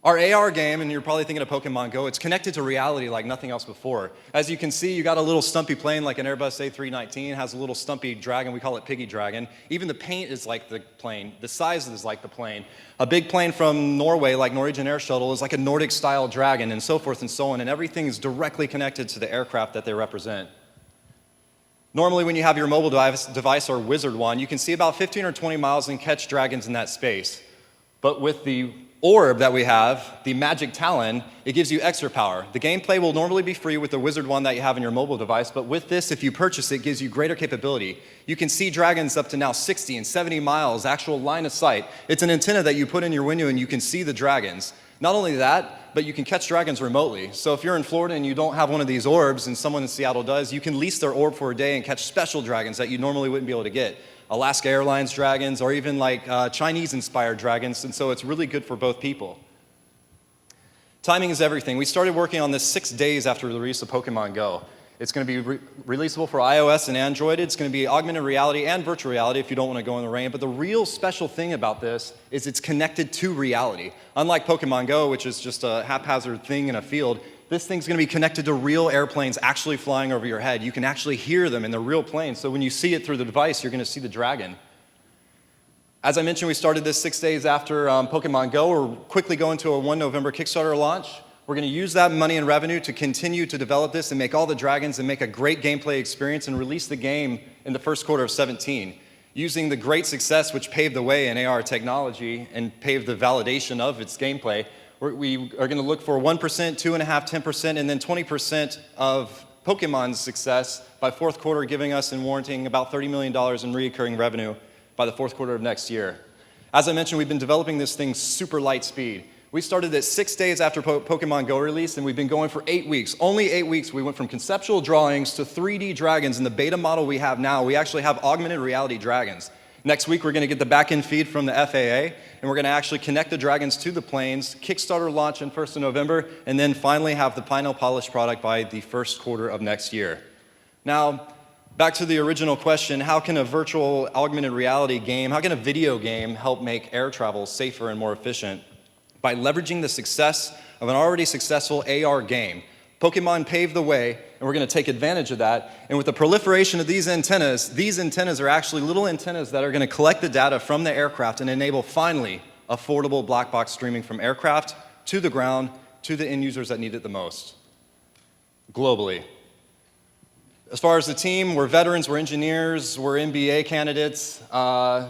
Our AR game, and you're probably thinking of Pokemon Go, it's connected to reality like nothing else before. As you can see, you got a little stumpy plane like an Airbus A319, has a little stumpy dragon, we call it Piggy Dragon. Even the paint is like the plane, the size is like the plane. A big plane from Norway, like Norwegian Air Shuttle, is like a Nordic-style dragon, and so forth and so on, and everything is directly connected to the aircraft that they represent. Normally, when you have your mobile device or Wizard Wand, you can see about 15 or 20 miles and catch dragons in that space. But with the orb that we have, the Magic Talon, it gives you extra power. The gameplay will normally be free with the Wizard Wand that you have in your mobile device, but with this, if you purchase it, it gives you greater capability. You can see dragons up to now 60 and 70 miles, actual line of sight. It's an antenna that you put in your window and you can see the dragons. Not only that, but you can catch dragons remotely. So if you're in Florida and you don't have one of these orbs and someone in Seattle does, you can lease their orb for a day and catch special dragons that you normally wouldn't be able to get. Alaska Airlines dragons, or even like Chinese-inspired dragons, and so it's really good for both people. Timing is everything. We started working on this 6 days after the release of Pokemon Go. It's going to be releasable for iOS and Android. It's going to be augmented reality and virtual reality if you don't want to go in the rain. But the real special thing about this is it's connected to reality. Unlike Pokemon Go, which is just a haphazard thing in a field, this thing's going to be connected to real airplanes actually flying over your head. You can actually hear them in the real plane. So when you see it through the device, you're going to see the dragon. As I mentioned, we started this 6 days after Pokemon Go. We're quickly going to a 1 November Kickstarter launch. We're going to use that money and revenue to continue to develop this and make all the dragons and make a great gameplay experience and release the game in the first quarter of 2017. Using the great success which paved the way in AR technology and paved the validation of its gameplay, we are going to look for 1%, 2.5%, 10%, and then 20% of Pokemon's success by fourth quarter, giving us and warranting about $30 million in recurring revenue by the fourth quarter of next year. As I mentioned, we've been developing this thing super light speed. We started it 6 days after Pokemon Go released, and we've been going for 8 weeks. Only 8 weeks, we went from conceptual drawings to 3D dragons. In the beta model we have now, we actually have augmented reality dragons. Next week, we're going to get the back-end feed from the FAA, and we're going to actually connect the dragons to the planes, Kickstarter launch on 1st of November, and then finally have the final polished product by the first quarter of next year. Now, back to the original question, how can a virtual augmented reality game, how can a video game help make air travel safer and more efficient? By leveraging the success of an already successful AR game. Pokemon paved the way, and we're going to take advantage of that. And with the proliferation of these antennas are actually little antennas that are going to collect the data from the aircraft and enable, finally, affordable black box streaming from aircraft to the ground to the end users that need it the most, globally. As far as the team, we're veterans, we're engineers, we're MBA candidates.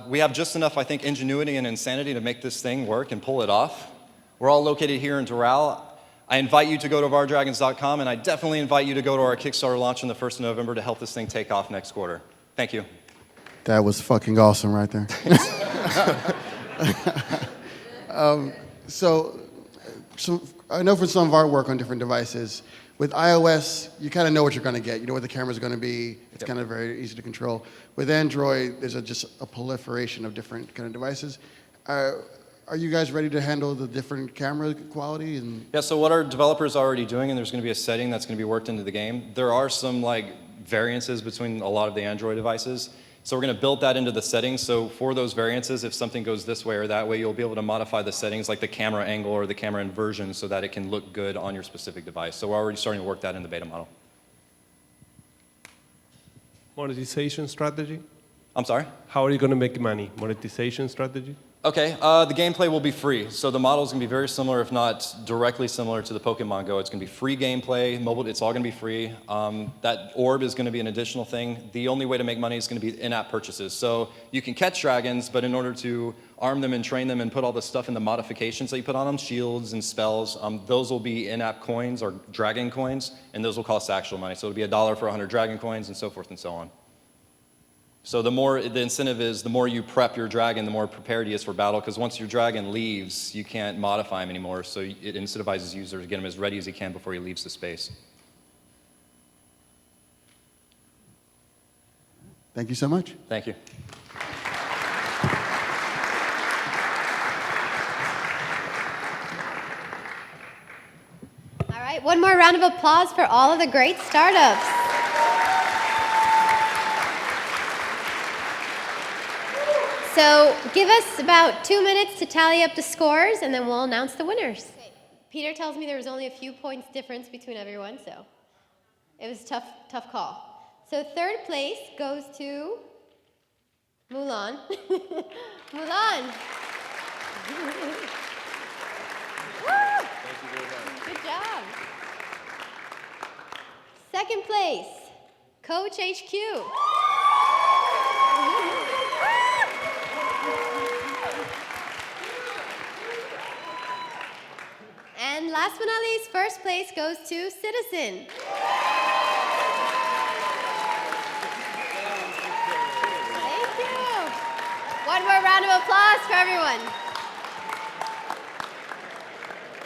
We have just enough, I think, ingenuity and insanity to make this thing work and pull it off. We're all located here in Doral. I invite you to go to vardragons.com, and I definitely invite you to go to our Kickstarter launch on the 1st of November to help this thing take off next quarter. Thank you. That was fucking awesome right there. So so I know from some of our work on different devices, with iOS, you kind of know what you're going to get. You know what the camera's going to be. It's kind of very easy to control. With Android, there's just a proliferation of different kind of devices. Are you guys ready to handle the different camera quality? Yeah, so what our developers are already doing, and there's going to be a setting that's going to be worked into the game, there are some variances between a lot of the Android devices. So we're going to build that into the settings. So for those variances, if something goes this way or that way, you'll be able to modify the settings like the camera angle or the camera inversion so that it can look good on your specific device. So we're already starting to work that in the beta model. Monetization strategy? I'm sorry? How are you going to make money? Monetization strategy? Okay, the gameplay will be free. So the model is going to be very similar, if not directly similar to the Pokemon Go. It's going to be free gameplay, mobile, it's all going to be free. That orb is going to be an additional thing. The only way to make money is going to be in-app purchases. So you can catch dragons, but in order to arm them and train them and put all the stuff in the modifications that you put on them, shields and spells, those will be in-app coins or dragon coins, and those will cost actual money. So it'll be $1 for 100 dragon coins and so forth and so on. So the incentive is the more you prep your dragon, the more prepared he is for battle, because once your dragon leaves, you can't modify him anymore, so it incentivizes users to get him as ready as he can before he leaves the space. Thank you so much. Thank you. All right, one more round of applause for all of the great startups. So give us about 2 minutes to tally up the scores, and then we'll announce the winners. Peter tells me there was only a few points difference between everyone, so it was a tough call. So third place goes to Mulan. Mulan. Woo! Good job. Second place, Coach HQ. And last but not least, first place goes to Citizen. Thank you. One more round of applause for everyone.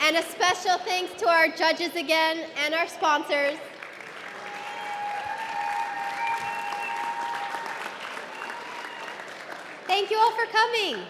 And a special thanks to our judges again and our sponsors. Thank you all for coming.